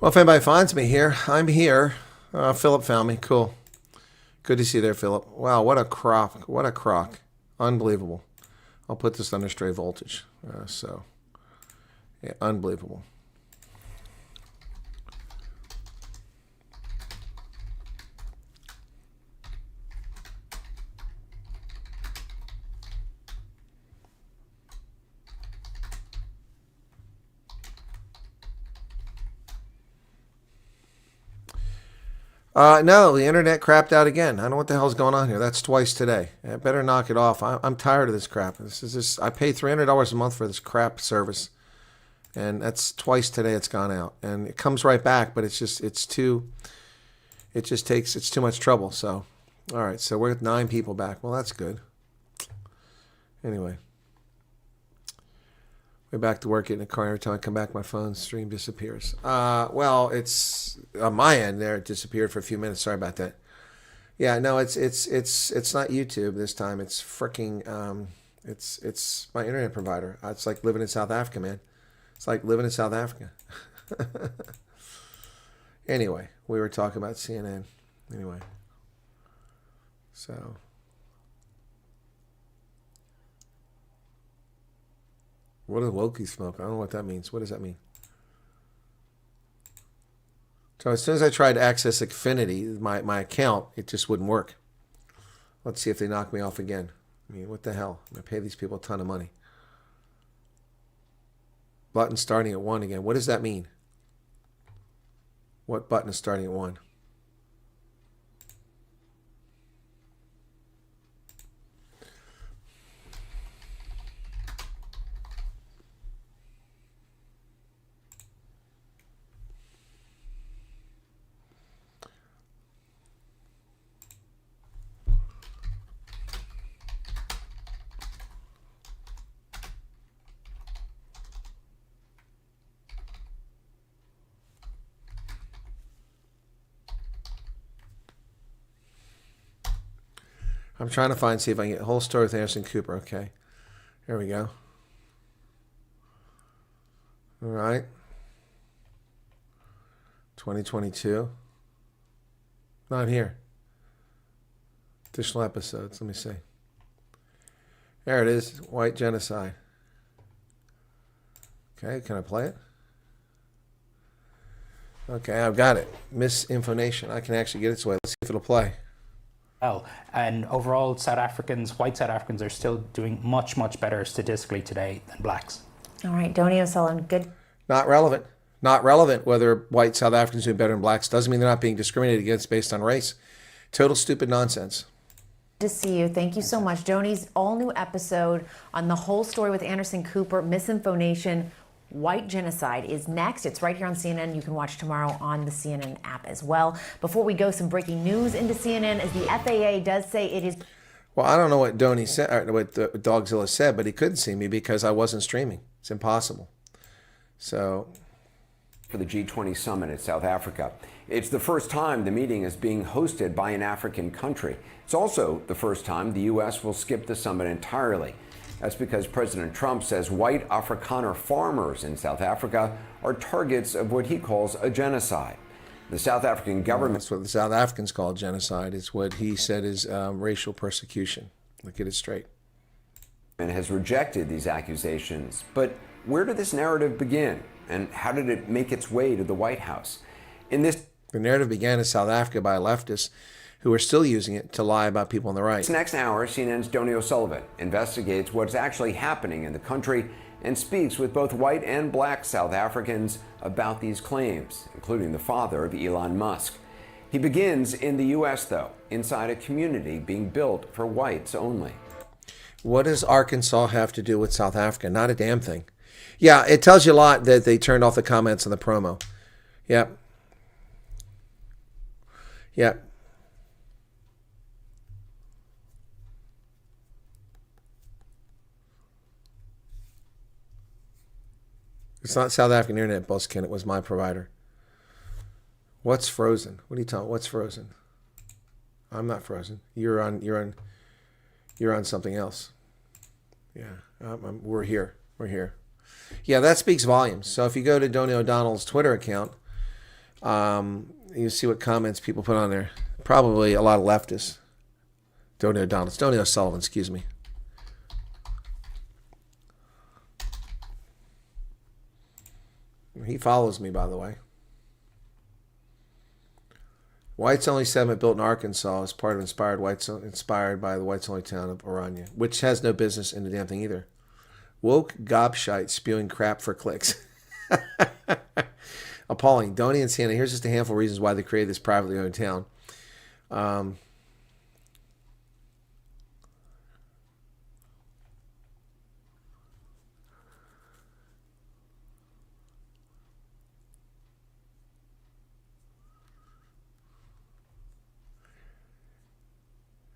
Well, if anybody finds me here, I'm here. Philip found me. Cool. Good to see you there, Philip. Wow, what a crock. What a crock. Unbelievable. I'll put this under stray voltage. Yeah, unbelievable. No, the internet crapped out again. I don't know what the hell's going on here. That's twice today. I better knock it off. I'm tired of this crap. I pay $300 a month for this crap service, and that's twice today it's gone out. And it comes right back, but it's too much trouble. So, all right. So we're at 9 people back. Well, that's good. Anyway, we're back to work, getting a car. Every time I come back, my phone stream disappears. Well, it's on my end there. It disappeared for a few minutes. Sorry about that. Yeah, no, it's not YouTube this time. It's freaking it's my internet provider. It's like living in South Africa, man. It's like living in South Africa. Anyway, we were talking about CNN. Anyway, so. What does Wokie smoke? I don't know what that means. What does that mean? So as soon as I tried to access Xfinity, my account, it just wouldn't work. Let's see if they knock me off again. I mean, what the hell? I pay these people a ton of money. Button starting at 1 again. What does that mean? What button is starting at 1? I'm trying to see if I can get a whole story with Anderson Cooper. Okay. Here we go. All right. 2022. Not here. Additional episodes. Let me see. There it is. White genocide. Okay. Can I play it? Okay. I've got it. Misinformation. I can actually get it this way. Let's see if it'll play. Well, and overall, white South Africans are still doing much, much better statistically today than blacks. All right, Donnie O'Sullivan, good. Not relevant. Not relevant whether white South Africans do better than blacks. Doesn't mean they're not being discriminated against based on race. Total stupid nonsense. Good to see you. Thank you so much. Donnie's all-new episode on the whole story with Anderson Cooper, Misinformation, White Genocide is next. It's right here on CNN. You can watch tomorrow on the CNN app as well. Before we go, some breaking news into CNN as the FAA does say it is... Well, I don't know what Donnie said, or what Dogzilla said, but he couldn't see me because I wasn't streaming. It's impossible. So... For the G20 summit in South Africa. It's the first time the meeting is being hosted by an African country. It's also the first time the U.S. will skip the summit entirely. That's because President Trump says white Afrikaner farmers in South Africa are targets of what he calls a genocide. The South African government... That's what the South Africans call genocide. It's what he said is racial persecution. Look, get it straight. And has rejected these accusations. But where did this narrative begin? And how did it make its way to the White House? The narrative began in South Africa by leftists who are still using it to lie about people on the right. This next hour, CNN's Donnie O'Sullivan investigates what's actually happening in the country and speaks with both white and black South Africans about these claims, including the father of Elon Musk. He begins in the U.S., though, inside a community being built for whites only. What does Arkansas have to do with South Africa? Not a damn thing. Yeah, it tells you a lot that they turned off the comments on the promo. Yep. Yep. It's not South African internet, Buskin. It was my provider. What's frozen? What are you talking? What's frozen? I'm not frozen. You're on something else. Yeah, we're here. We're here. Yeah, that speaks volumes. So if you go to Donnie O'Donnell's Twitter account, You see what comments people put on there. Probably a lot of leftists. Donny O'Sullivan, excuse me. He follows me, by the way. Whites Only Settlement built in Arkansas is part of inspired by the whites only town of Orania, which has no business in the damn thing either. Woke gobshite spewing crap for clicks. Appalling. Donny and Santa, here's just a handful of reasons why they created this privately owned town.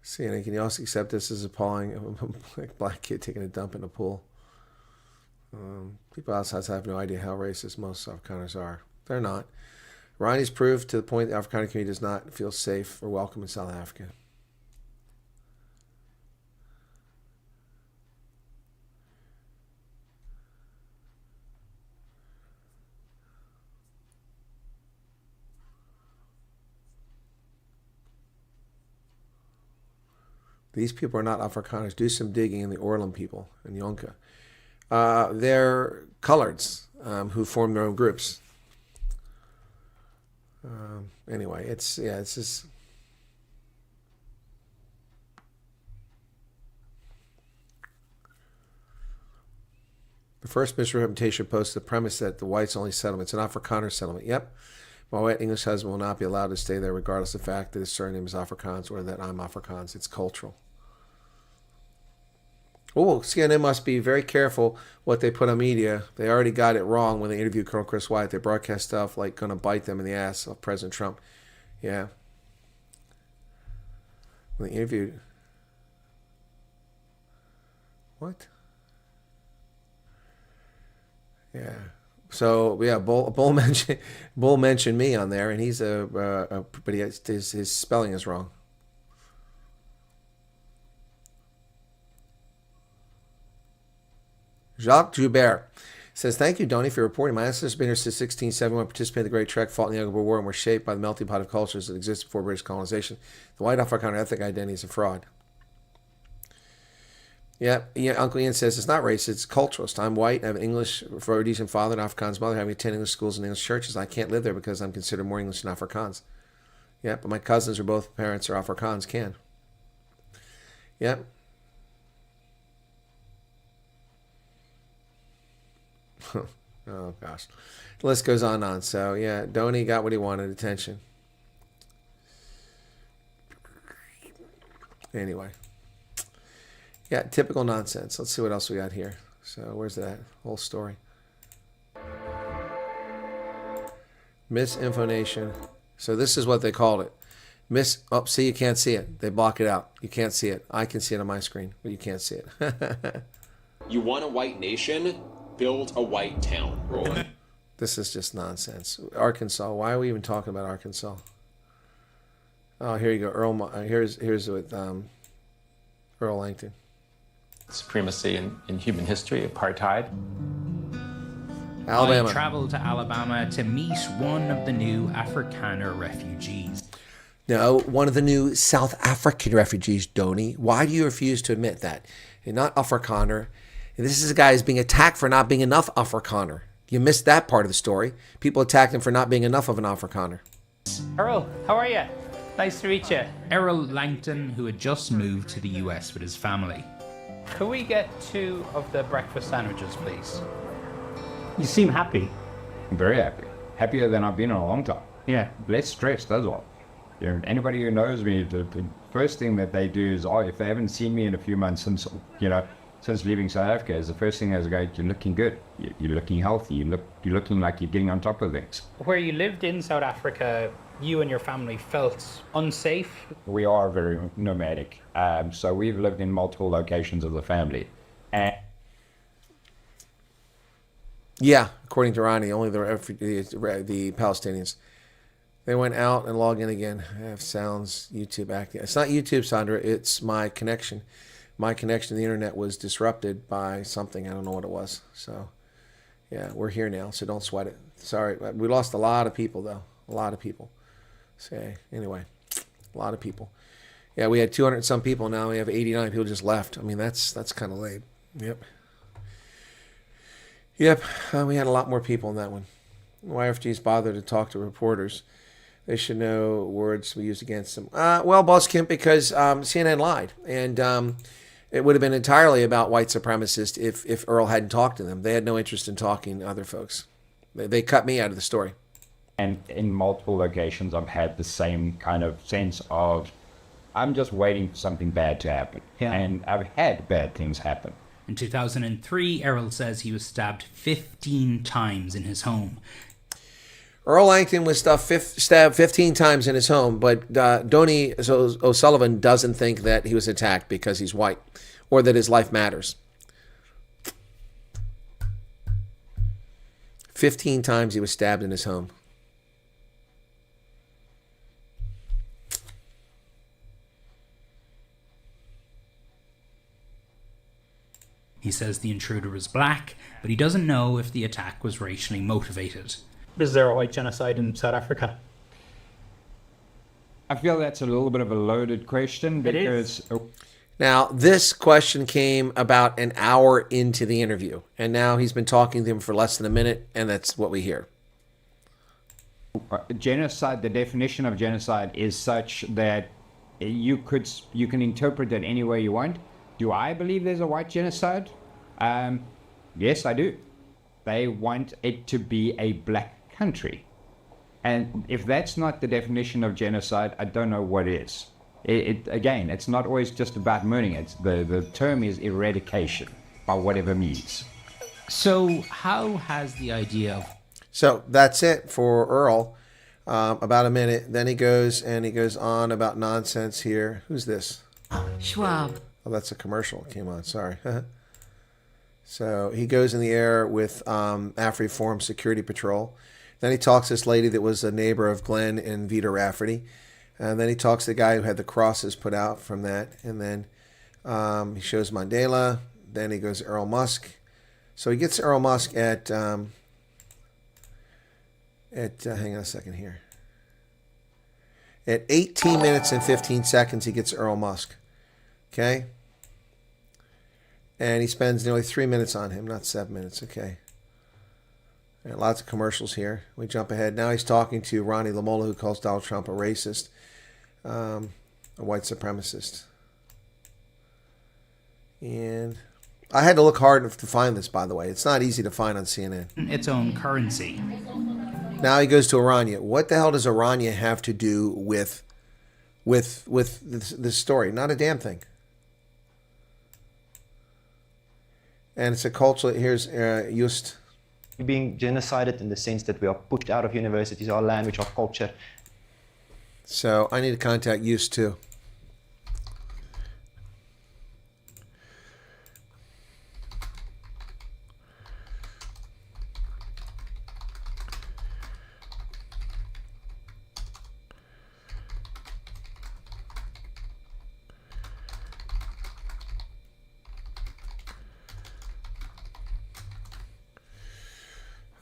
Santa, can you also accept this as appalling? A black kid taking a dump in a pool. People outside have no idea how racist most Afrikaners are. They're not. Ronnie's proved to the point the Afrikaner community does not feel safe or welcome in South Africa. These people are not Afrikaners. Do some digging in the Orlam people in Yonka. They're coloreds who form their own groups. Anyway, it's just... The first misrepresentation posts the premise that the whites only settlement. It's an Afrikaner settlement. Yep. My white English husband will not be allowed to stay there regardless of the fact that his surname is Afrikaans or that I'm Afrikaans. It's cultural. Oh, CNN must be very careful what they put on media. They already got it wrong when they interviewed Colonel Chris Wyatt. They broadcast stuff like going to bite them in the ass of President Trump. Yeah. When they interviewed... What? Yeah. So yeah, Bull mentioned me on there, and he's but his spelling is wrong. Jacques Joubert says, "Thank you, Donny, for reporting. My ancestors have been here since 1671, participated in the Great Trek, fought in the Anglo War, and were shaped by the melting pot of cultures that existed before British colonization. The white Afrikaner ethnic identity is a fraud." Yeah, Uncle Ian says it's not racist, it's culturalist. I'm white, I have an English Rhodesian father and Afrikaans mother, having attended English schools and English churches. I can't live there because I'm considered more English than Afrikaans. Yeah, but my cousins are both parents are Afrikaans can. Yep. Oh gosh, the list goes on and on. So yeah, Donny got what he wanted, attention. Anyway, yeah, typical nonsense. Let's see what else we got here. So where's that whole story? Misinformation. So this is what they called it. Oh, see, you can't see it. They block it out. You can't see it. I can see it on my screen, but you can't see it. You want a white nation? Build a white town. Rolling. This is just nonsense. Arkansas. Why are we even talking about Arkansas? Oh, here you go. Here's with Earl Langton. Supremacy in human history, apartheid. Alabama. I travelled to Alabama to meet one of the new Afrikaner refugees. No, one of the new South African refugees, Donny. Why do you refuse to admit that? You're not Afrikaner. This is a guy who's being attacked for not being enough Afrikaner. You missed that part of the story. People attacked him for not being enough of an Afrikaner. Earl, how are you? Nice to meet you. Earl Langton, who had just moved to the US with his family. Could we get 2 of the breakfast sandwiches, please? You seem happy. I'm very happy. Happier than I've been in a long time. Yeah. Less stressed as well. You know, anybody who knows me, the first thing that they do is, if they haven't seen me in a few months since leaving South Africa, is the first thing is go, you're looking good. You're looking healthy. You're looking like you're getting on top of things. Where you lived in South Africa, you and your family felt unsafe? We are very nomadic. So we've lived in multiple locations of the family. Yeah, according to Ronnie, only the Palestinians. They went out and logged in again. I have sounds, YouTube acting. It's not YouTube, Sandra. It's my connection. My connection to the internet was disrupted by something. I don't know what it was. So, yeah, we're here now, so don't sweat it. Sorry, we lost a lot of people, though. A lot of people. So anyway, a lot of people. Yeah, we had 200 and some people. Now we have 89 people just left. I mean, that's kind of late. Yep. Yep. We had a lot more people in that one. YFGs bother to talk to reporters. They should know words we used against them. Well, Boss Kemp, because CNN lied. And it would have been entirely about white supremacists if Earl hadn't talked to them. They had no interest in talking to other folks. They cut me out of the story. And in multiple locations, I've had the same kind of sense of, I'm just waiting for something bad to happen. Yeah. And I've had bad things happen. In 2003, Errol says he was stabbed 15 times in his home. Earl Langton was stabbed 15 times in his home, but Donnie O'Sullivan doesn't think that he was attacked because he's white or that his life matters. 15 times he was stabbed in his home. He says the intruder was black, but he doesn't know if the attack was racially motivated. Is there a white genocide in South Africa? I feel that's a little bit of a loaded question because... Now, this question came about an hour into the interview, and now he's been talking to him for less than a minute, and that's what we hear. Genocide, the definition of genocide is such that you can interpret it any way you want. Do I believe there's a white genocide? Yes, I do. They want it to be a black country. And if that's not the definition of genocide, I don't know what is. Again, it's not always just about murdering. The term is eradication, by whatever means. So how has the idea of... So that's it for Earl. About a minute. Then he goes on about nonsense here. Who's this? Schwab. Oh, that's a commercial. It came on. Sorry. So he goes in the air with AfriForum Security Patrol. Then he talks to this lady that was a neighbor of Glenn and Vita Rafferty. And then he talks to the guy who had the crosses put out from that. And then he shows Mandela. Then he goes to Earl Musk. So he gets Earl Musk at hang on a second here. At 18 minutes and 15 seconds, he gets Earl Musk. Okay? And he spends nearly 3 minutes on him, not 7 minutes. Okay. All right, lots of commercials here. We jump ahead. Now he's talking to Ronnie Lamola, who calls Donald Trump a racist, a white supremacist. And I had to look hard to find this, by the way. It's not easy to find on CNN. its own currency. Now he goes to Orania. What the hell does Orania have to do with this story? Not a damn thing. And it's a cultural. Here's Just. Being genocided in the sense that we are put out of universities, our language, our culture. So I need to contact Just too.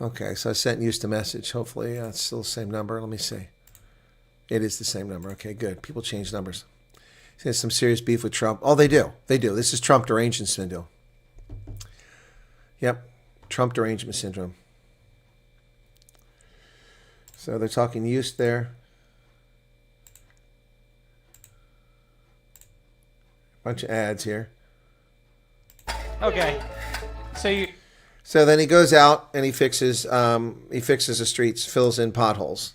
Okay, so I sent Just a message. Hopefully it's still the same number. Let me see. It is the same number. Okay, good. People change numbers. There's some serious beef with Trump. Oh, they do. They do. This is Trump derangement syndrome. Yep, Trump derangement syndrome. So they're talking Just there. Bunch of ads here. Okay. So then he goes out and he fixes the streets, fills in potholes.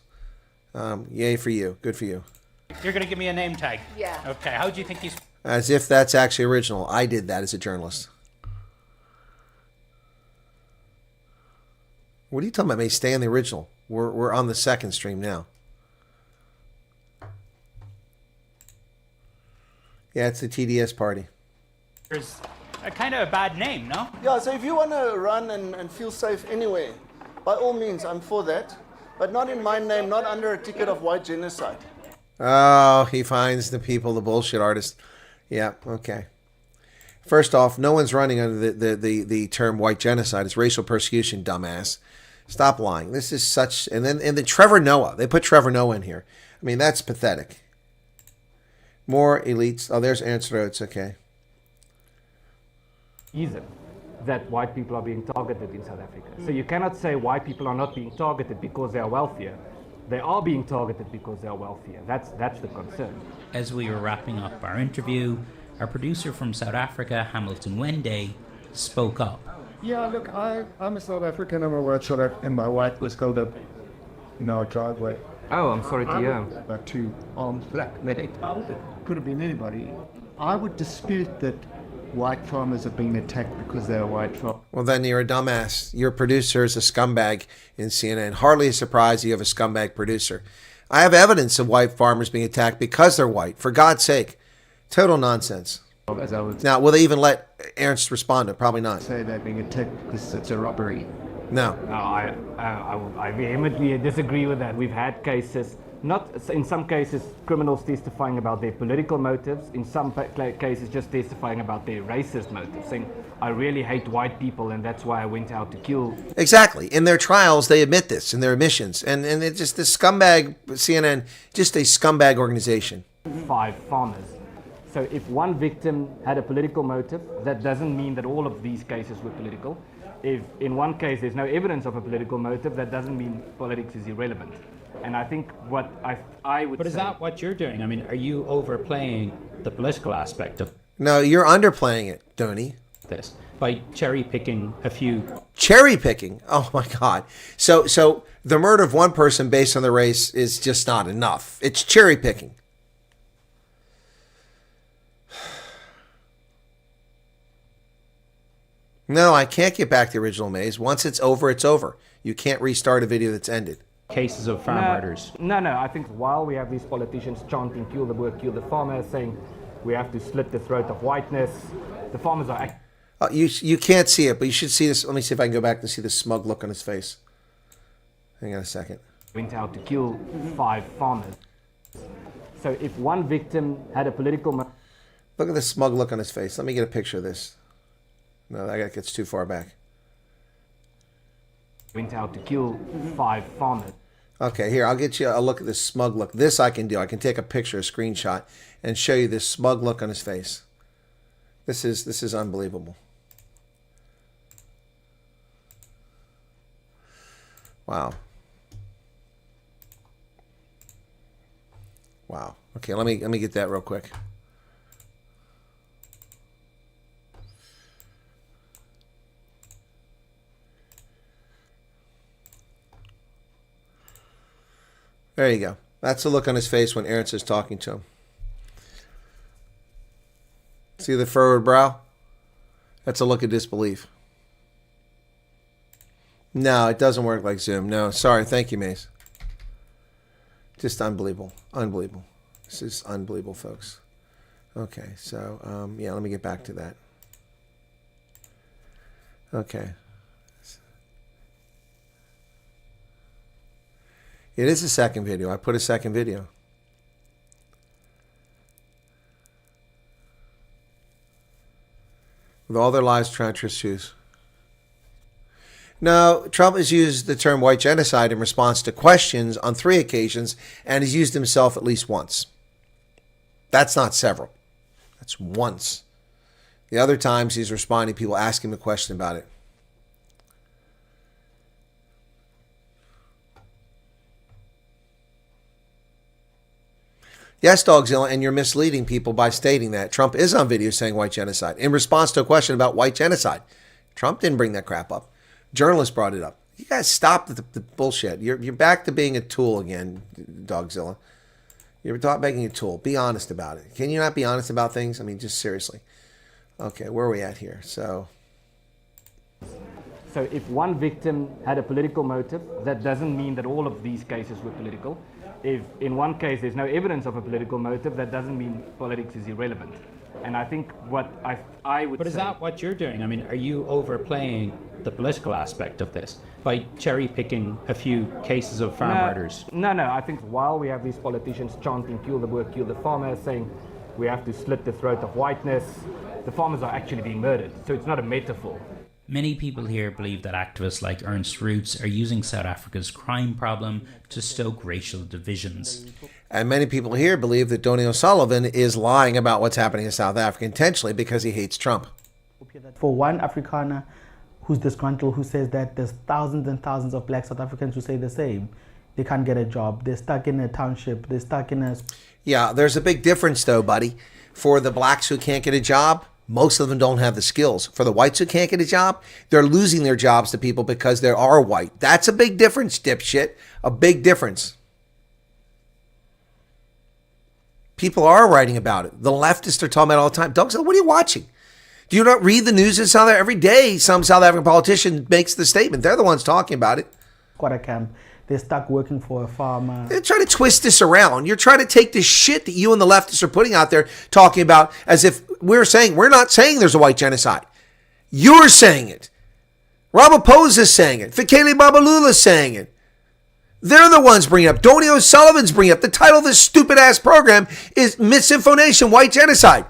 Yay for you. Good for you. You're going to give me a name tag? Yeah. Okay, how do you think he's... As if that's actually original. I did that as a journalist. What are you talking about? May stay on the original. We're on the second stream now. Yeah, it's the TDS party. There's a kind of a bad name, no? Yeah, so if you want to run and feel safe anywhere, by all means, I'm for that. But not in my name, not under a ticket of white genocide. Oh, he finds the people, the bullshit artists. Yeah, okay. First off, no one's running under the term white genocide. It's racial persecution, dumbass. Stop lying. This is such, and then Trevor Noah. They put Trevor Noah in here. I mean, that's pathetic. More elites. Oh, there's Ernst Rhodes. Okay. Reason that white people are being targeted in South Africa. So you cannot say white people are not being targeted because they are wealthier. They are being targeted because they are wealthier. That's the concern. As we were wrapping up our interview, our producer from South Africa, Hamilton Wende, spoke up. Yeah, look, I'm a South African. I'm a white South African, and my wife was killed up in our driveway. Oh, I'm sorry to hear. About 2 armed black men. It could have been anybody. I would dispute that white farmers are being attacked because they're white farmers. Well, then you're a dumbass. Your producer is a scumbag in CNN. Hardly a surprise you have a scumbag producer. I have evidence of white farmers being attacked because they're white. For God's sake. Total nonsense. As I would Now, will they even let Ernst respond to it? Probably not. say they're being attacked because it's a robbery. No. No, I vehemently disagree with that. We've had cases, in some cases, criminals testifying about their political motives, in some cases just testifying about their racist motives, saying, I really hate white people and that's why I went out to kill. Exactly. In their trials, they admit this, in their admissions. And it's just this scumbag, CNN, just a scumbag organization. 5 farmers. So if one victim had a political motive, that doesn't mean that all of these cases were political. If in one case there's no evidence of a political motive, that doesn't mean politics is irrelevant. And I think what I would But is say, that what you're doing? I mean, are you overplaying the political aspect of No, you're underplaying it, Donnie. this by cherry picking a few? Cherry picking. Oh my God. So the murder of one person based on the race is just not enough. It's cherry picking. No, I can't get back to the original maze. Once it's over, it's over. You can't restart a video that's ended. Cases of farm murders. No, I think while we have these politicians chanting, kill the work, kill the farmer, saying we have to slit the throat of whiteness, the farmers are You can't see it, but you should see this. Let me see if I can go back and see the smug look on his face. Hang on a second. went out to kill 5 farmers. So if one victim had a political... Look at the smug look on his face. Let me get a picture of this. No, that gets too far back. Went out to kill 5 farmers. Okay, here, I'll get you a look at this smug look. This I can do. I can take a picture, a screenshot, and show you this smug look on his face. This is unbelievable. Wow. Wow. Okay, let me get that real quick. There you go. That's the look on his face when Ernst is talking to him. See the furrowed brow? That's a look of disbelief. No, it doesn't work like Zoom. No, sorry. Thank you, Mace. Just unbelievable. Unbelievable. This is unbelievable, folks. Okay, so, yeah, let me get back to that. Okay. It is a second video. I put a second video. With all their lives trying to choose. Now, Trump has used the term white genocide in response to questions on 3 occasions and has used himself at least once. That's not several. That's once. The other times he's responding to people asking him a question about it. Yes, Dogzilla, and you're misleading people by stating that. Trump is on video saying white genocide in response to a question about white genocide. Trump didn't bring that crap up. Journalists brought it up. You guys stop the bullshit. You're back to being a tool again, Dogzilla. You're making a tool. Be honest about it. Can you not be honest about things? I mean, just seriously. Okay, where are we at here? So if one victim had a political motive, that doesn't mean that all of these cases were political. If in one case there's no evidence of a political motive, that doesn't mean politics is irrelevant. And I think what I would But is say, that what you're doing? I mean, are you overplaying the political aspect of this by cherry picking a few cases of farm murders? No, I think while we have these politicians chanting, kill the work, kill the farmer, saying we have to slit the throat of whiteness, the farmers are actually being murdered. So it's not a metaphor. Many people here believe that activists like Ernst Roots are using South Africa's crime problem to stoke racial divisions. And many people here believe that Donny O'Sullivan is lying about what's happening in South Africa intentionally because he hates Trump. For one Afrikaner who's disgruntled, who says that there's thousands and thousands of black South Africans who say the same. They can't get a job. They're stuck in a township. They're stuck in a... Yeah, there's a big difference though, buddy. For the blacks who can't get a job, most of them don't have the skills. For the whites who can't get a job, they're losing their jobs to people because they are white. That's a big difference, dipshit. A big difference. People are writing about it. The leftists are talking about it all the time. Doug, what are you watching? Do you not read the news in South Africa? Every day, some South African politician makes the statement. They're the ones talking about it. Quarter camp. They're stuck working for a farmer. They're trying to twist this around. You're trying to take this shit that you and the leftists are putting out there talking about as if we're not saying there's a white genocide. You're saying it. Ramaphosa's saying it. Fikile Babalula's saying it. They're the ones bringing it up. Donny O'Sullivan's bringing it up. The title of this stupid-ass program is Misinformation, White Genocide.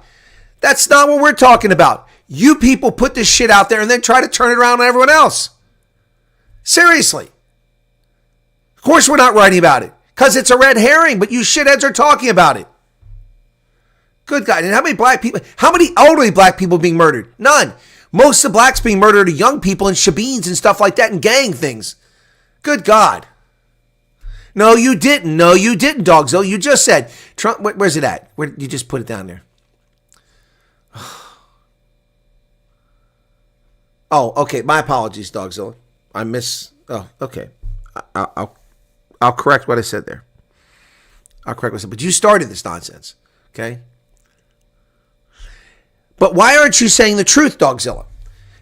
That's not what we're talking about. You people put this shit out there and then try to turn it around on everyone else. Seriously. Of course we're not writing about it because it's a red herring, but you shitheads are talking about it. Good God. And how many elderly black people being murdered? None. Most of the blacks being murdered are young people in shebeens and stuff like that and gang things. Good God. No, you didn't. No, you didn't, Dogzilla. You just said, Trump, where's it at? Where you just put it down there? Oh, okay. My apologies, Dogzilla. Oh, okay. I'll correct what I said there. I'll correct what I said. But you started this nonsense, okay? But why aren't you saying the truth, Dogzilla?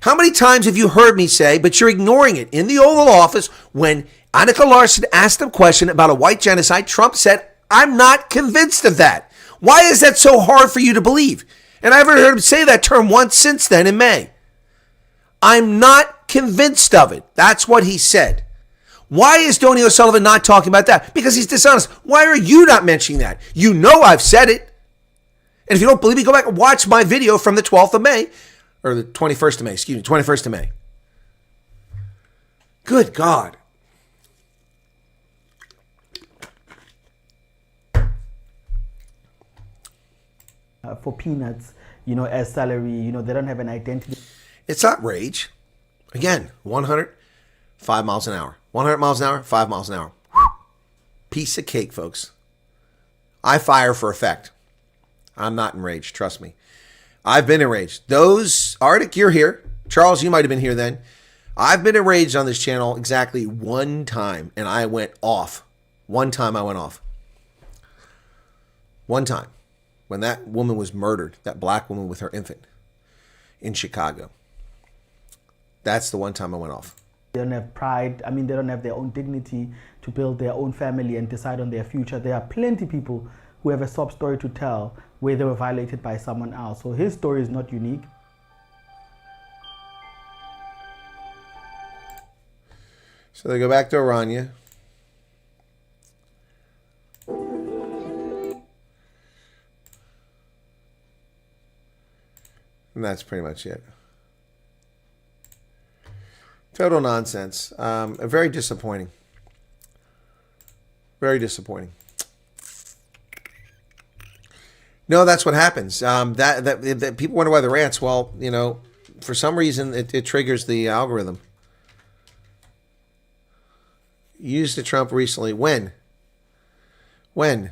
How many times have you heard me say, but you're ignoring it? In the Oval Office, when Annika Larson asked a question about a white genocide, Trump said, I'm not convinced of that. Why is that so hard for you to believe? And I haven't heard him say that term once since then in May. I'm not convinced of it. That's what he said. Why is Donny O'Sullivan not talking about that? Because he's dishonest. Why are you not mentioning that? You know I've said it. And if you don't believe me, go back and watch my video from the 12th of May, or the 21st of May, 21st of May. Good God. For peanuts, as salary, they don't have an identity. It's outrage. Again, 5 miles an hour. 100 miles an hour, 5 miles an hour. Piece of cake, folks. I fire for effect. I'm not enraged, trust me. I've been enraged. Arctic, you're here. Charles, you might have been here then. I've been enraged on this channel exactly one time, and I went off. One time I went off. One time. When that woman was murdered, that black woman with her infant in Chicago. That's the one time I went off. They don't have pride. They don't have their own dignity to build their own family and decide on their future. There are plenty of people who have a sob story to tell where they were violated by someone else. So his story is not unique. So they go back to Oranje. And that's pretty much it. Total nonsense. Very disappointing. Very disappointing. No, that's what happens. That people wonder why the rants. Well, for some reason it triggers the algorithm. Used to Trump recently. When? When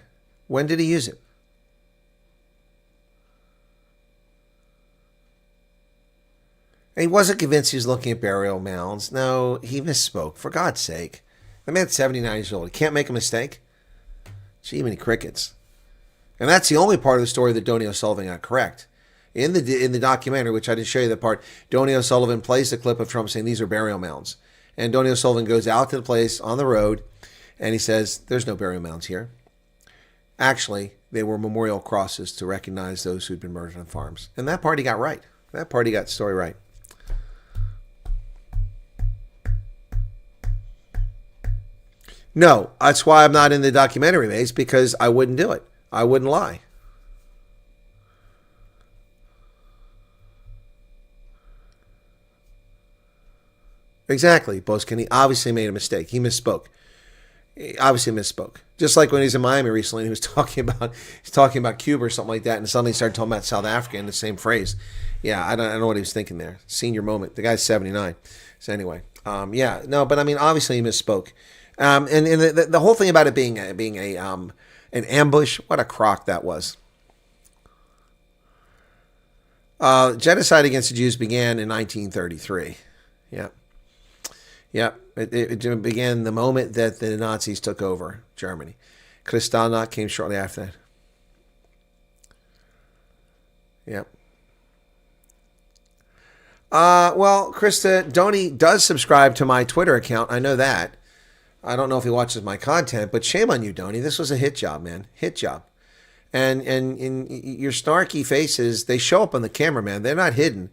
did he use it? And he wasn't convinced he was looking at burial mounds. No, he misspoke. For God's sake. The man's 79 years old. He can't make a mistake. Gee, many crickets. And that's the only part of the story that Donny O'Sullivan got correct. In the documentary, which I didn't show you the part, Donny O'Sullivan plays the clip of Trump saying these are burial mounds. And Donny O'Sullivan goes out to the place on the road, and he says, there's no burial mounds here. Actually, they were memorial crosses to recognize those who'd been murdered on farms. And that part he got right. That part he got the story right. No, that's why I'm not in the documentary, Maze, because I wouldn't do it. I wouldn't lie. Exactly. Boskin, he obviously made a mistake. He misspoke. He obviously misspoke. Just like when he was in Miami recently, he was talking about Cuba or something like that, and suddenly he started talking about South Africa in the same phrase. Yeah, I don't know what he was thinking there. Senior moment. The guy's 79. So anyway, yeah, no, but I mean, obviously he misspoke. And the whole thing about it being an ambush, what a crock that was. Genocide against the Jews began in 1933. Yeah. Yeah, it began the moment that the Nazis took over Germany. Kristallnacht came shortly after that. Yep. Well, Krista, Donnie does subscribe to my Twitter account. I know that. I don't know if he watches my content, but shame on you, Donnie. This was a hit job, man. Hit job. And your snarky faces, they show up on the camera, man. They're not hidden.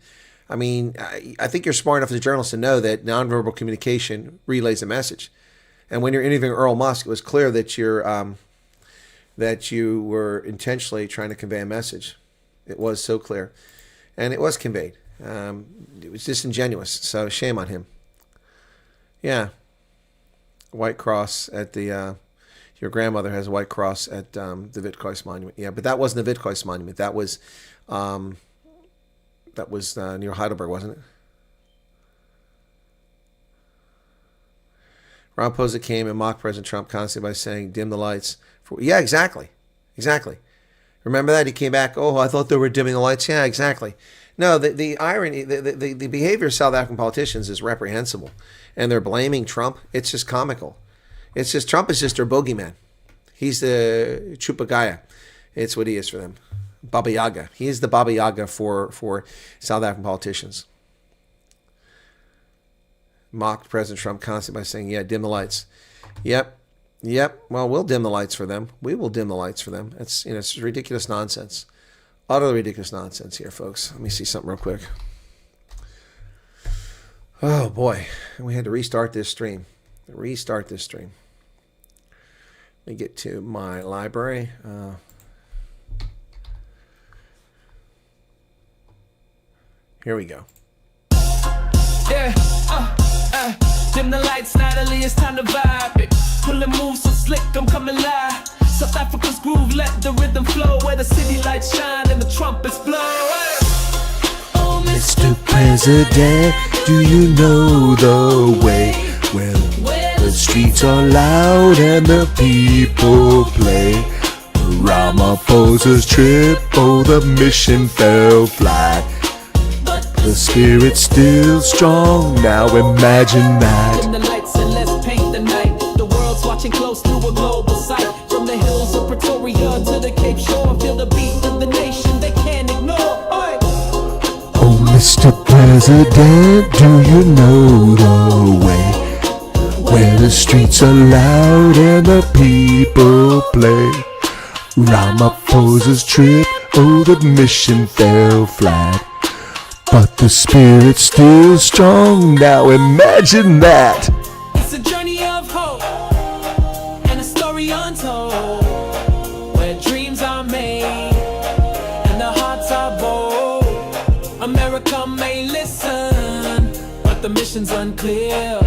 I mean, I think you're smart enough as a journalist to know that nonverbal communication relays a message. And when you're interviewing Earl Musk, it was clear that you were intentionally trying to convey a message. It was so clear. And it was conveyed. It was disingenuous. So shame on him. Yeah. White cross at the... your grandmother has a white cross at the Witkhuis Monument. Yeah, but that wasn't the Witkhuis Monument. That was near Heidelberg, wasn't it? Ron Posa came and mocked President Trump constantly by saying, dim the lights. Yeah, exactly. Exactly. Remember that? He came back, oh, I thought they were dimming the lights. Yeah, exactly. No, the irony, the behavior of South African politicians is reprehensible. And they're blaming Trump. It's just comical. It's just, Trump is just their bogeyman. He's the Chupacabra. It's what he is for them. Baba Yaga. He is the Baba Yaga for South African politicians. Mocked President Trump constantly by saying, yeah, dim the lights. Yep. Well, we'll dim the lights for them. We will dim the lights for them. It's ridiculous nonsense. Utterly ridiculous nonsense here, folks. Let me see something real quick. Oh, boy. We had to restart this stream. Let me get to my library. Here we go. Yeah, dim the lights, Natalie, it's time to vibe it. Pulling moves so slick, I'm coming live. South Africa's groove, let the rhythm flow. Where the city lights shine and the trumpets blow. Oh, Mr. President, do you know the way? Well, the streets are loud and the people play. Ramaphosa's trip, oh, the mission fell flat. The spirit's still strong, now imagine that. Dim the lights and let's paint the night. The world's watching close to a global sight. From the hills of Pretoria to the Cape Shore, feel the beat of the nation they can't ignore. Oh, Mr. President, do you know the way? Where the streets are loud and the people play. Ramaphosa's trip, oh, the mission fell flat. But the spirit's still strong, now imagine that. It's a journey of hope and a story untold, where dreams are made and the hearts are bold. America may listen, but the mission's unclear.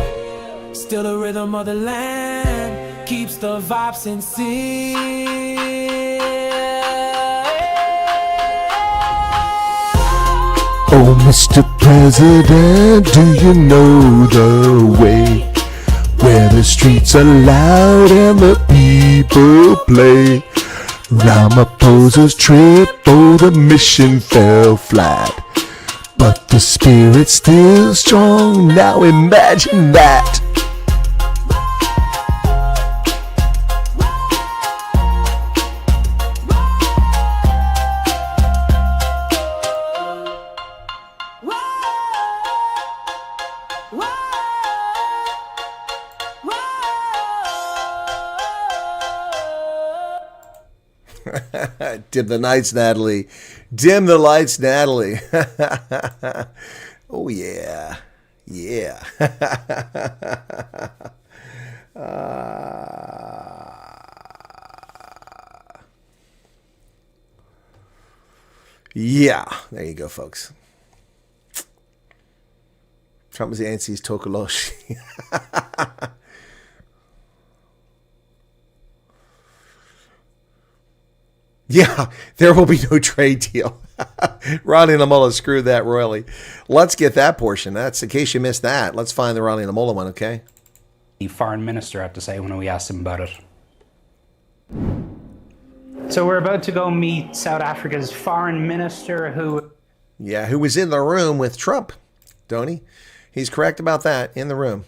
Still the rhythm of the land keeps the vibe sincere. Oh, Mr. President, do you know the way? Where the streets are loud and the people play. Ramaphosa's trip, oh, the mission fell flat. But the spirit's still strong, now imagine that. Dim the lights, Natalie. Dim the lights, Natalie. Oh, yeah. Yeah. Yeah. There you go, folks. Trump is the ANC's Tokolosh. Yeah, there will be no trade deal. Ronnie Lamola screwed that royally. Let's get that portion. That's in case you missed that. Let's find the Ronnie Lamola one, okay? The foreign minister had to say when we asked him about it. So we're about to go meet South Africa's foreign minister who... Yeah, who was in the room with Trump, don't he? He's correct about that, in the room.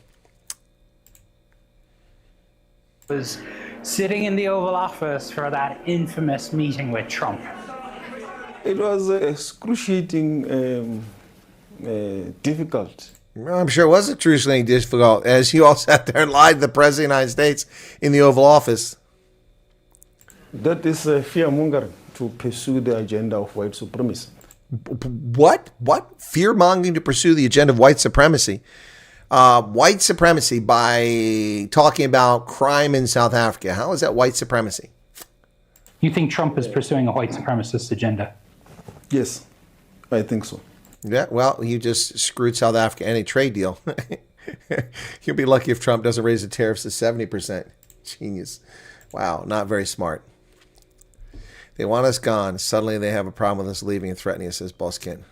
Was sitting in the Oval Office for that infamous meeting with Trump. It was excruciating, difficult. I'm sure it was excruciating difficult, as you all sat there and lied to the President of the United States in the Oval Office. That is fear-mongering to pursue the agenda of white supremacy. What? What? Fear-mongering to pursue the agenda of white supremacy. White supremacy by talking about crime in South Africa. How is that white supremacy? You think Trump is pursuing a white supremacist agenda? Yes, I think so. Yeah, well, you just screwed South Africa any trade deal. You'll be lucky if Trump doesn't raise the tariffs to 70%. Genius. Wow, not very smart. They want us gone. Suddenly they have a problem with us leaving and threatening us, says Boskin.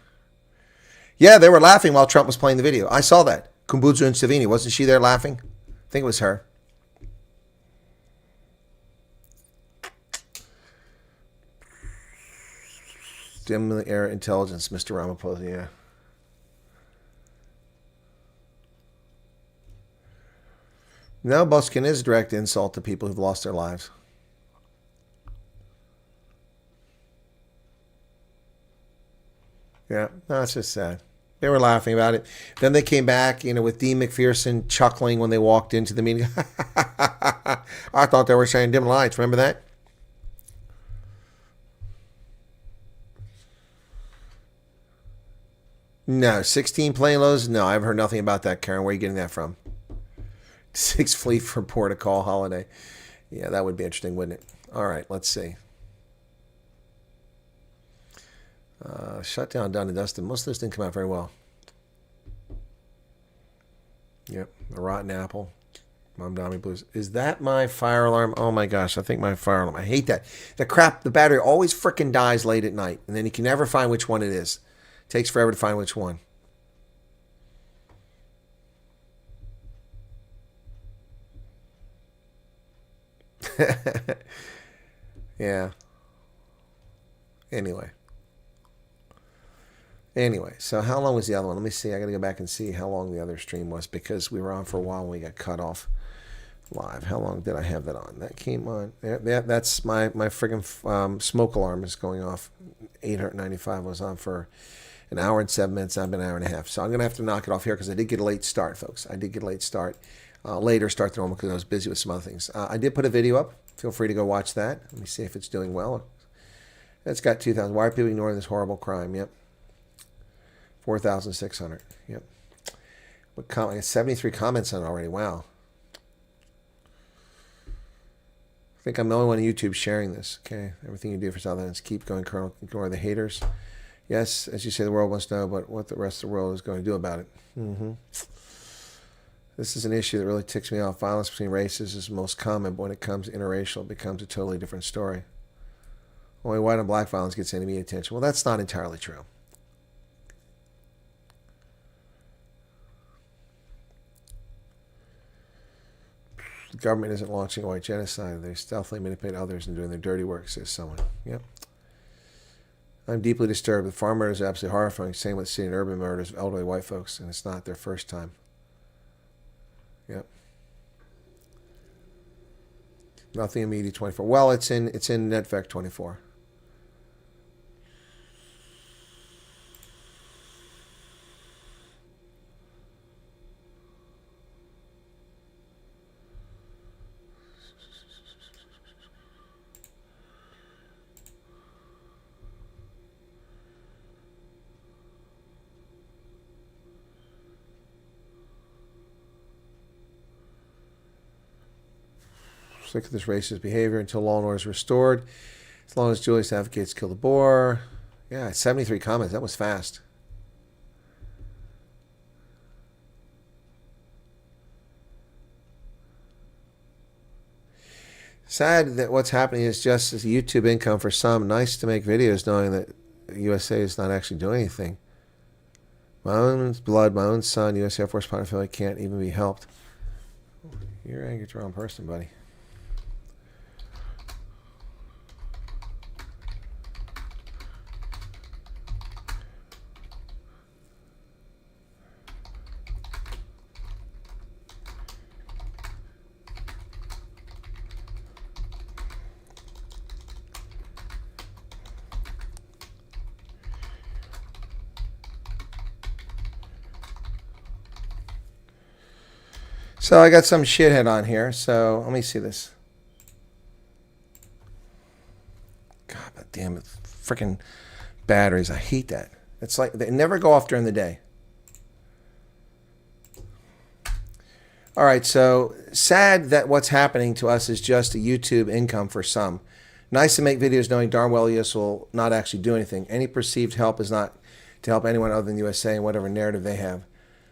Yeah, they were laughing while Trump was playing the video. I saw that. Kumbudzu and Savini. Wasn't she there laughing? I think it was her. Dimly air intelligence, Mr. Ramaphosa, yeah. No, Buskin is a direct insult to people who've lost their lives. Yeah, no, it's just sad. They were laughing about it. Then they came back, with Dean McPherson chuckling when they walked into the meeting. I thought they were saying dim lights. Remember that? No, 16 plane loads? No, I've heard nothing about that, Karen. Where are you getting that from? 6 fleet for port of call holiday. Yeah, that would be interesting, wouldn't it? All right, let's see. Shutdown done and dusted. Most of those didn't come out very well. Yep, the rotten apple. Mom Dami Blues. Is that my fire alarm? Oh my gosh, I think my fire alarm. I hate that. The battery always frickin' dies late at night, and then you can never find which one it is. It takes forever to find which one. Yeah. Anyway, so how long was the other one? Let me see. I got to go back and see how long the other stream was because we were on for a while when we got cut off live. How long did I have that on? That came on. That's my friggin' smoke alarm is going off. 895 was on for an hour and 7 minutes. I've been an hour and a half. So I'm going to have to knock it off here because I did get a late start, folks. I did get a late start. Later start the normal because I was busy with some other things. I did put a video up. Feel free to go watch that. Let me see if it's doing well. It's got 2,000. Why are people ignoring this horrible crime? Yep. 4,600. Yep. What comment? I got 73 comments on it already. Wow. I think I'm the only one on YouTube sharing this. Okay. Everything you do for South Africans, keep going, Colonel. Ignore the haters. Yes, as you say, the world wants to know, but what the rest of the world is going to do about it. This is an issue that really ticks me off. Violence between races is most common, but when it comes interracial, it becomes a totally different story. Only white and black violence gets any media attention. Well, that's not entirely true. The government isn't launching a white genocide. They stealthily manipulate others and doing their dirty work, says someone. Yep. I'm deeply disturbed. The farm murders are absolutely horrifying. Same with city and urban murders of elderly white folks, and it's not their first time. Yep. Nothing in Media 24. Well, it's in NetVec 24. Look at this racist behavior until law and order is restored. As long as Julius advocates kill the Boer. Yeah, 73 comments. That was fast. Sad that what's happening is just as YouTube income for some. Nice to make videos knowing that USA is not actually doing anything. My own blood, my own son, U.S. Air Force pilot, family can't even be helped. You're angry at the wrong person, buddy. So I got some shithead on here, so let me see this. God damn it. Freaking batteries. I hate that. It's like they never go off during the day. All right, so sad that what's happening to us is just a YouTube income for some. Nice to make videos knowing darn well US will not actually do anything. Any perceived help is not to help anyone other than USA and whatever narrative they have.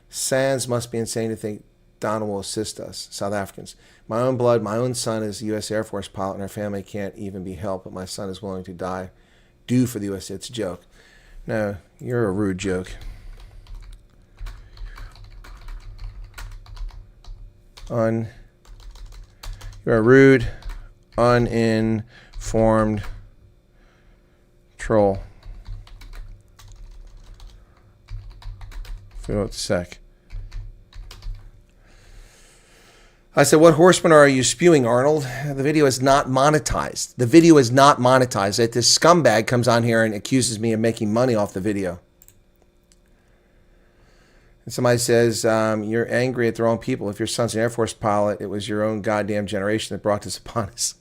Sans must be insane to think Donald will assist us, South Africans. My own blood, my own son is a U.S. Air Force pilot, and our family can't even be helped, but my son is willing to die. Do for the U.S. It's a joke. No, you're a rude joke. You're a rude, uninformed troll. Feel it sec. I said, what horsemen are you spewing, Arnold? The video is not monetized. The video is not monetized. That this scumbag comes on here and accuses me of making money off the video. And somebody says, you're angry at the wrong people. If your son's an Air Force pilot, it was your own goddamn generation that brought this upon us.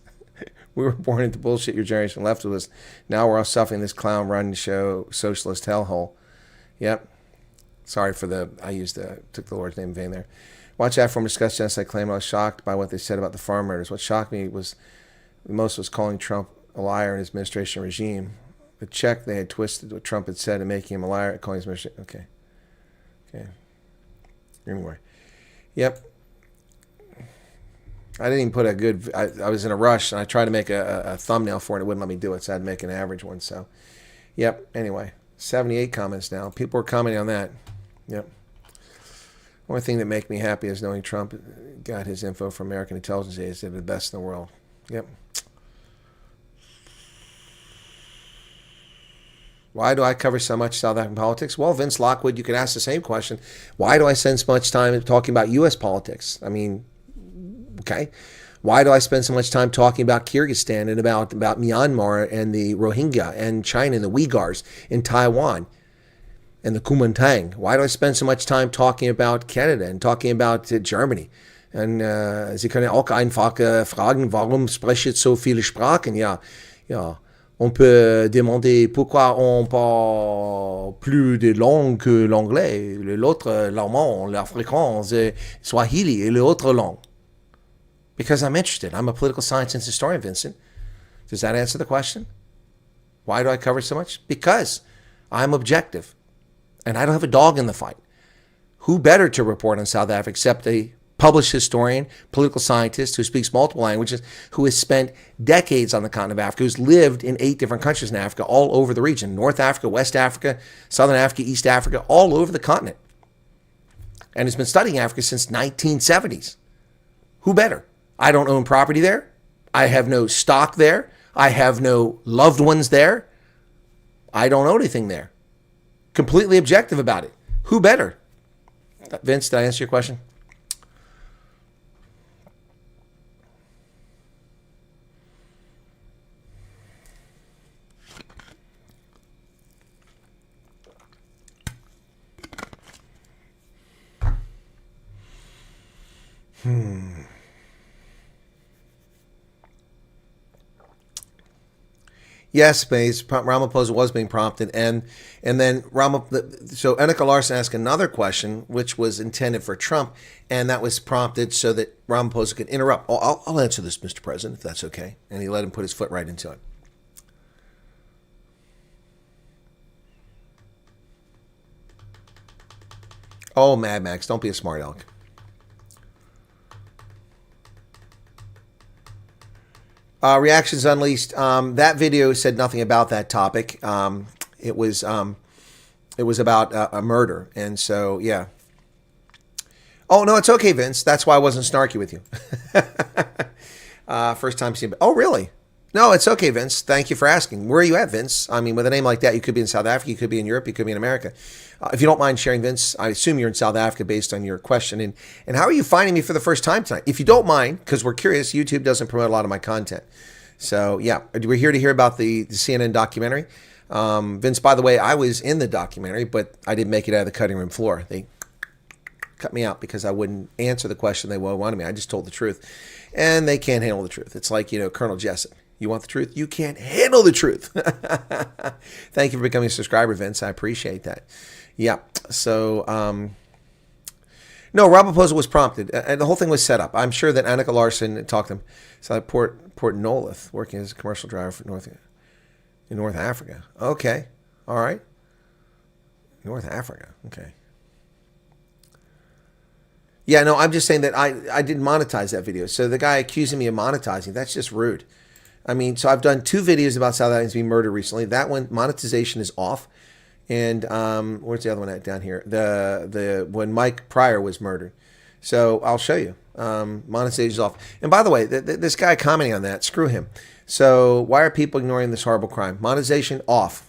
We were born into bullshit your generation left with us. Now we're all suffering this clown run show socialist hellhole. Yep. Sorry for took the Lord's name in vain there. Watch that from discuss genocide claim. I was shocked by what they said about the farm murders. What shocked me was the most was calling Trump a liar in his administration regime. The check they had twisted what Trump had said and making him a liar, calling his administration. Okay. Anyway. Yep. I didn't even put a good. I was in a rush and I tried to make a thumbnail for it. It wouldn't let me do it, so I had to make an average one. So, yep. Anyway, 78 comments now. People are commenting on that. Yep. Only thing that make me happy is knowing Trump got his info from American intelligence agencies. They're the best in the world. Yep. Why do I cover so much South African politics? Well, Vince Lockwood, you could ask the same question. Why do I spend so much time talking about U.S. politics? I mean, okay. Why do I spend so much time talking about Kyrgyzstan and about Myanmar and the Rohingya and China and the Uyghurs in Taiwan? And the Kuomintang. Why do I spend so much time talking about Canada and talking about Germany? Und Sie können auch einfach fragen, warum spreche ich so viele Sprachen? Ja. On peut demander pourquoi on parle plus de langues que l'anglais, l'autre l'allemand, l'africain, le Swahili et l'autre langue. Because I'm interested. I'm a political science historian, Vincent. Does that answer the question? Why do I cover so much? Because I'm objective. And I don't have a dog in the fight. Who better to report on South Africa except a published historian, political scientist who speaks multiple languages, who has spent decades on the continent of Africa, who's lived in 8 different countries in Africa, all over the region, North Africa, West Africa, Southern Africa, East Africa, all over the continent. And has been studying Africa since 1970s. Who better? I don't own property there. I have no stock there. I have no loved ones there. I don't own anything there. Completely objective about it. Who better? Vince, did I answer your question? Yes, Maze, Ramaphosa was being prompted, and then so Annika Larson asked another question, which was intended for Trump, and that was prompted so that Ramaphosa could interrupt. I'll answer this, Mr. President, if that's okay. And he let him put his foot right into it. Oh, Mad Max, don't be a smart aleck. Reactions Unleashed. That video said nothing about that topic. It was about a murder, and so yeah. Oh no, it's okay, Vince. That's why I wasn't snarky with you. First time seeing. Oh really? No, it's okay, Vince. Thank you for asking. Where are you at, Vince? I mean, with a name like that, you could be in South Africa, you could be in Europe, you could be in America. If you don't mind sharing, Vince, I assume you're in South Africa based on your question. And how are you finding me for the first time tonight? If you don't mind, because we're curious, YouTube doesn't promote a lot of my content. So yeah, we're here to hear about the CNN documentary. Vince, by the way, I was in the documentary, but I didn't make it out of the cutting room floor. They cut me out because I wouldn't answer the question they wanted me. I just told the truth. And they can't handle the truth. It's like, Colonel Jessup. You want the truth? You can't handle the truth. Thank you for becoming a subscriber, Vince. I appreciate that. Yeah. So, no, Rob Oposo was prompted. And the whole thing was set up. I'm sure that Annika Larson talked to him. So Port Nolith, working as a commercial driver for North Africa. Okay. All right. North Africa. Okay. Yeah, no, I'm just saying that I didn't monetize that video. So the guy accusing me of monetizing, that's just rude. I mean, so I've done 2 videos about South Africans being murdered recently. That one, monetization is off. And where's the other one at down here? The when Mike Pryor was murdered. So I'll show you. Monetization is off. And by the way, this guy commenting on that, screw him. So why are people ignoring this horrible crime? Monetization off.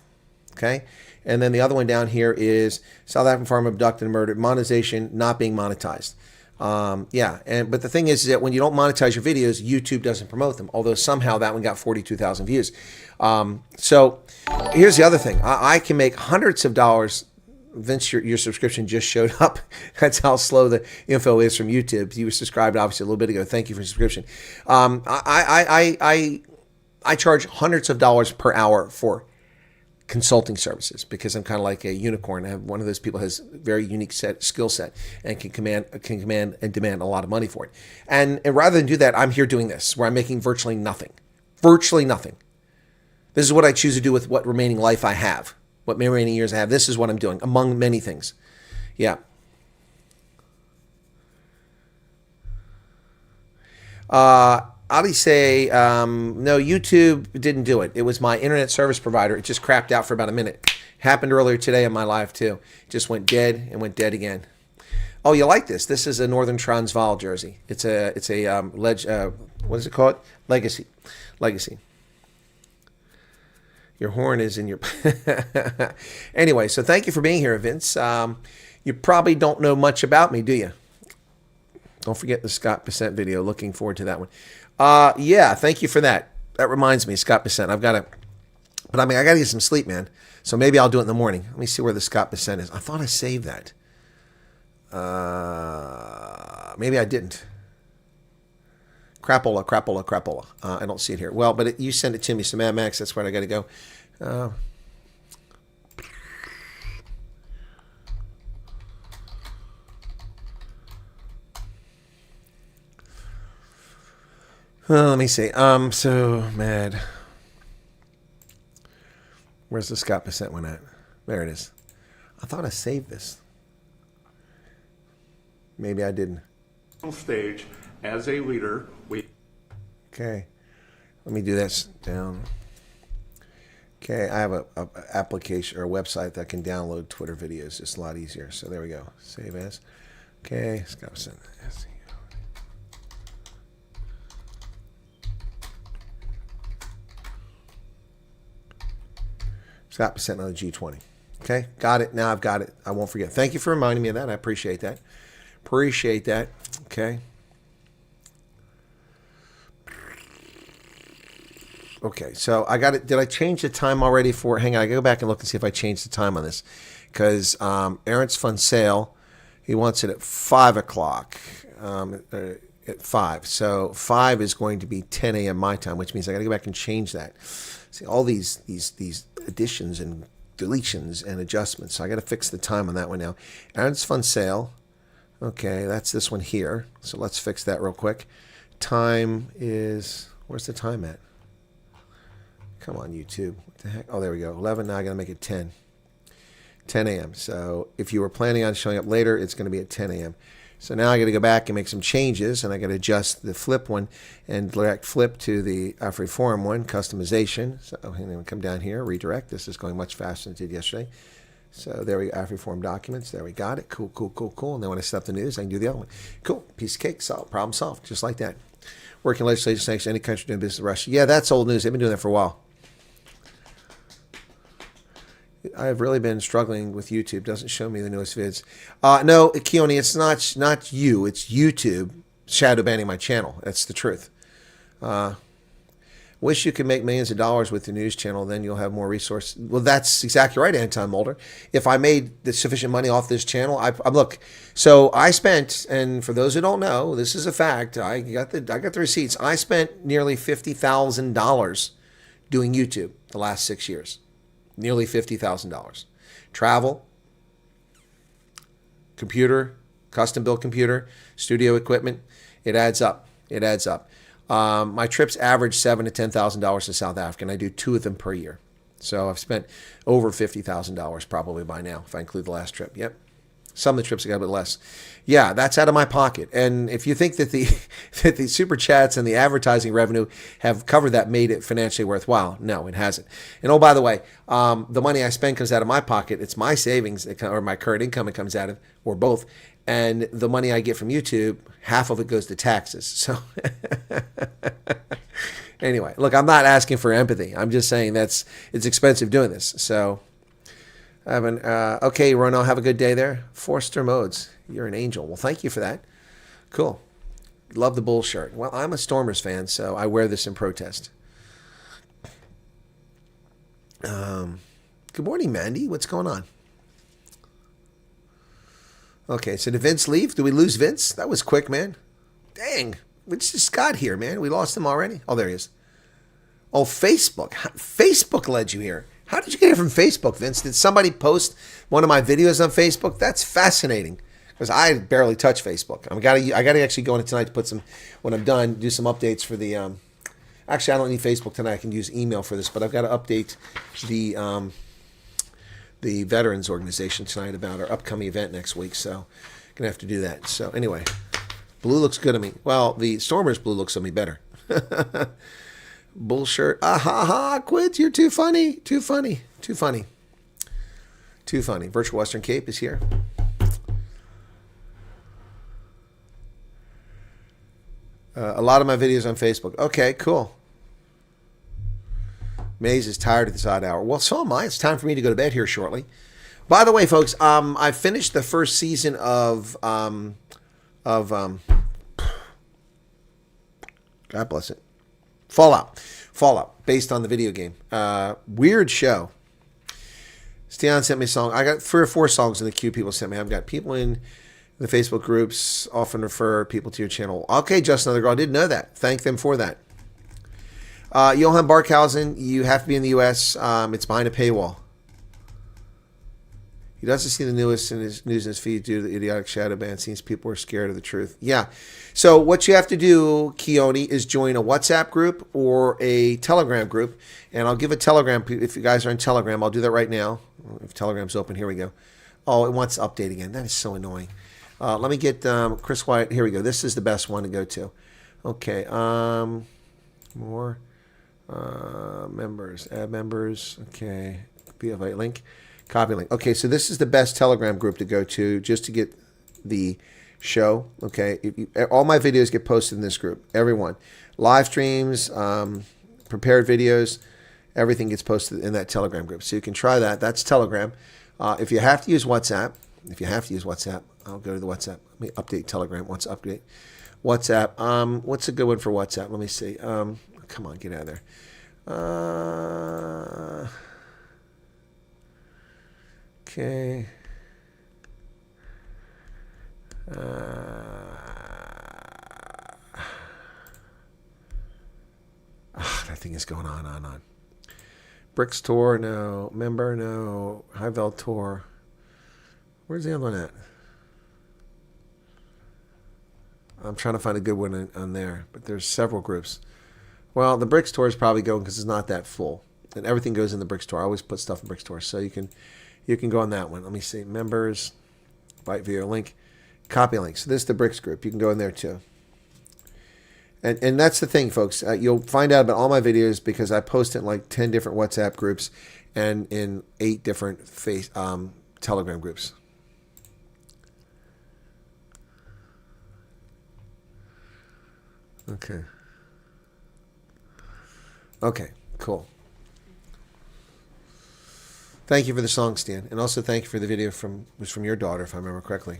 Okay. And then the other one down here is South African farmer abducted and murdered. Monetization not being monetized. Yeah, but the thing is that when you don't monetize your videos, YouTube doesn't promote them. Although somehow that one got 42,000 views. So here's the other thing: I can make hundreds of dollars. Vince, your subscription just showed up. That's how slow the info is from YouTube. You were subscribed obviously a little bit ago. Thank you for your subscription. I charge hundreds of dollars per hour for consulting services because I'm kind of like a unicorn. I have one of those people who has a very unique skill set and can command and demand a lot of money for it. And rather than do that, I'm here doing this where I'm making virtually nothing. Virtually nothing. This is what I choose to do with what remaining life I have, what remaining years I have. This is what I'm doing among many things. Yeah. Ali say, no, YouTube didn't do it. It was my internet service provider. It just crapped out for about a minute. Happened earlier today in my live too. Just went dead and went dead again. Oh, you like this? This is a Northern Transvaal jersey. It's a what is it called? Legacy. Your horn is in your... Anyway, so thank you for being here, Vince. You probably don't know much about me, do you? Don't forget the Scott Bissett video. Looking forward to that one. Yeah, thank you for that. That reminds me, Scott Bissett. I got to get some sleep, man. So maybe I'll do it in the morning. Let me see where the Scott Bissett is. I thought I saved that. Maybe I didn't. Crapola. I don't see it here. Well, but you send it to me. So Mad Max, that's where I got to go. Let me see. So mad. Where's the Scott Bissett one at? There it is. I thought I saved this. Maybe I didn't. Stage as a leader, Okay. Let me do this down. Okay, I have a application or a website that can download Twitter videos. It's a lot easier. So there we go. Save as. Okay, Scott Bissett. Scott Bissett on the G20. Okay, got it. Now I've got it. I won't forget. Thank you for reminding me of that. I appreciate that. Okay. Okay, so I got it. Did I change the time already for... Hang on, I gotta go back and look and see if I changed the time on this. Because Aaron's Fun Sale, he wants it at 5 o'clock. At 5. So 5 is going to be 10 a.m. my time, which means I gotta go back and change that. See, all these additions and deletions and adjustments. So I got to fix the time on that one now. Aaron's Fun Sale. Okay, that's this one here. So let's fix that real quick. Time is... Where's the time at? Come on, YouTube. What the heck? Oh, there we go. 11. Now I got to make it 10. 10 a.m. So if you were planning on showing up later, it's going to be at 10 a.m. So now I got to go back and make some changes, and I got to adjust the flip one and direct flip to the freeform one, customization. So I'm going to come down here, redirect. This is going much faster than it did yesterday. So there we go, freeform documents. There we got it. Cool, cool, cool, cool. And then when I set up the news, I can do the other one. Cool, piece of cake, solved, problem solved, just like that. Working legislation sanctions any country doing business with Russia. Yeah, that's old news. They've been doing that for a while. I've really been struggling with YouTube. Doesn't show me the newest vids. No, Keone, it's not you. It's YouTube shadow banning my channel. That's the truth. Wish you could make millions of dollars with the news channel. Then you'll have more resources. Well, that's exactly right, Anton Mulder. If I made the sufficient money off this channel, I look. So I spent, and for those who don't know, this is a fact. I got the receipts. I spent nearly $50,000 doing YouTube the last 6 years. Nearly $50,000. Travel, computer, custom built computer, studio equipment. It adds up. It adds up. My trips average $7,000 to $10,000 to South Africa, and I do 2 of them per year. So I've spent over $50,000 probably by now, if I include the last trip. Yep. Some of the trips I got a bit less. Yeah, that's out of my pocket. And if you think that the super chats and the advertising revenue have covered that, made it financially worthwhile, no, it hasn't. And oh, by the way, the money I spend comes out of my pocket. It's my savings or my current income it comes out of, or both. And the money I get from YouTube, half of it goes to taxes. So anyway, look, I'm not asking for empathy. I'm just saying it's expensive doing this. So okay, Ronald, have a good day there. Forster Modes, you're an angel. Well, thank you for that. Cool. Love the bull shirt. Well, I'm a Stormers fan, so I wear this in protest. Good morning, Mandy. What's going on? Okay, so did Vince leave? Did we lose Vince? That was quick, man. Dang. We just got here, man. We lost him already? Oh, there he is. Oh, Facebook. Facebook led you here. How did you get it from Facebook, Vince? Did somebody post one of my videos on Facebook? That's fascinating, because I barely touch Facebook. I got to actually go in tonight to put some, when I'm done, do some updates for the. Actually, I don't need Facebook tonight. I can use email for this, but I've got to update the Veterans Organization tonight about our upcoming event next week. So, gonna have to do that. So anyway, blue looks good on me. Well, the Stormers blue looks on me better. Bull shirt. Ah ha ha, quit. You're too funny. Too funny. Too funny. Too funny. Virtual Western Cape is here. A lot of my videos on Facebook. Okay, cool. Maze is tired at this odd hour. Well, so am I. It's time for me to go to bed here shortly. By the way, folks, I finished the first season of God bless it, Fallout, based on the video game. Weird show. Stian sent me a song. I got 3 or 4 songs in the queue people sent me. I've got people in the Facebook groups often refer people to your channel. Okay, Just Another Girl. I didn't know that. Thank them for that. Johan Barkhausen, you have to be in the U.S. It's behind a paywall. He doesn't see the newest in his news in his feed due to the idiotic shadow ban. Seems people are scared of the truth. Yeah. So what you have to do, Keone, is join a WhatsApp group or a Telegram group. And I'll give a Telegram, if you guys are in Telegram, I'll do that right now. If Telegram's open, here we go. Oh, it wants to update again. That is so annoying. Let me get Chris Wyatt. Here we go. This is the best one to go to. Okay. More members. Add members. Okay. PFA link. Copy link. Okay, so this is the best Telegram group to go to just to get the show. Okay. All my videos get posted in this group. Everyone. Live streams, prepared videos, everything gets posted in that Telegram group. So you can try that. That's Telegram. If you have to use WhatsApp, I'll go to the WhatsApp. Let me update Telegram. Once update WhatsApp. What's a good one for WhatsApp? Let me see. Come on, get out of there. Okay. That thing is going on. Bricks Tour, no. Member, no. Highveld Tour. Where's the other one at? I'm trying to find a good one on there, but there's several groups. Well, the Bricks Tour is probably going because it's not that full, and everything goes in the Bricks Tour. I always put stuff in Bricks Tour, so you can go on that one. Let me see. Members, invite via link, Copy link. So this is the BRICS group. You can go in there too. And that's the thing, folks. You'll find out about all my videos because I post it in like 10 different WhatsApp groups and in 8 different Telegram groups. Okay. Okay, cool. Thank you for the song, Stan. And also thank you for the video was from your daughter, if I remember correctly.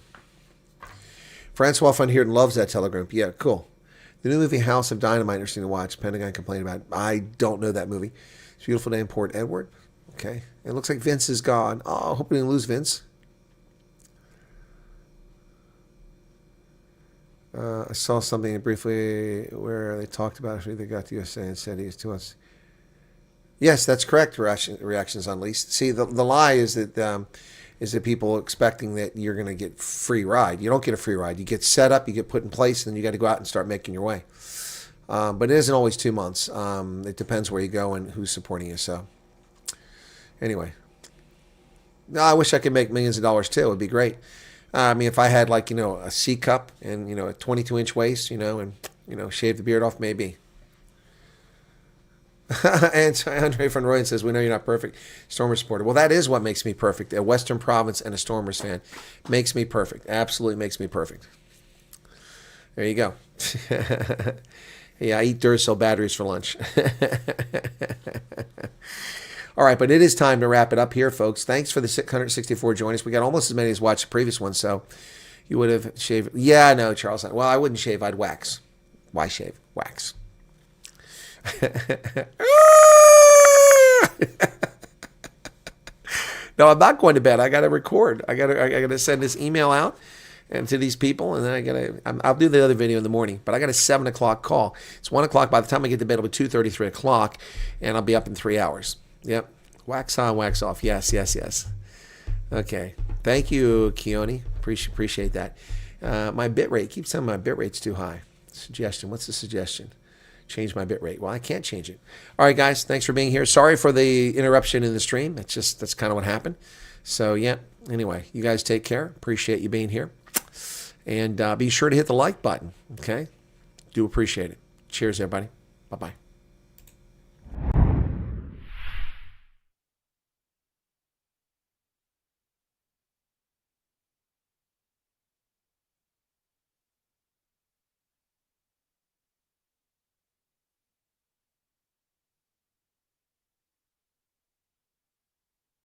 Francois Van Heerden loves that Telegram. Yeah, cool. The new movie House of Dynamite, interesting to watch. Pentagon complained about it. I don't know that movie. It's a beautiful day in Port Edward. Okay. It looks like Vince is gone. Oh, I hope we didn't lose Vince. I saw something briefly where they talked about it. They got to USA and said he was 2 months. Yes, that's correct. Reactions Unleashed. See, the lie is that people expecting that you're going to get free ride. You don't get a free ride. You get set up, you get put in place, and then you got to go out and start making your way. But it isn't always 2 months. It depends where you go and who's supporting you. So, anyway, no, I wish I could make millions of dollars too. It would be great. I mean, if I had like a C cup and a 22-inch waist, and shave the beard off, maybe. And Andre von Royen says, we know you're not perfect. Stormers supporter. Well, that is what makes me perfect. A Western Province and a Stormers fan makes me perfect. Absolutely makes me perfect. There you go. Yeah, I eat Duracell batteries for lunch. All right, but it is time to wrap it up here, folks. Thanks for the 664 joining us. We got almost as many as watched the previous one, so you would have shaved. Yeah, I know, Charles. Well, I wouldn't shave. I'd wax. Why shave? Wax. No, I'm not going to bed. I got to record. I got to send this email out and to these people, and then I'll do the other video in the morning. But I got a 7 o'clock call. It's 1 o'clock. By the time I get to bed, it'll be 2:30, 3 o'clock, and I'll be up in 3 hours. Yep. Wax on, wax off. Yes, yes, yes. Okay. Thank you, Keone. Appreciate that. My bit rate. Keep telling me my bit rate's too high. Suggestion. What's the suggestion? Change my bit rate. Well, I can't change it. All right, guys. Thanks for being here. Sorry for the interruption in the stream. That's kind of what happened. So, yeah. Anyway, you guys take care. Appreciate you being here. And be sure to hit the like button. Okay? Do appreciate it. Cheers, everybody. Bye-bye.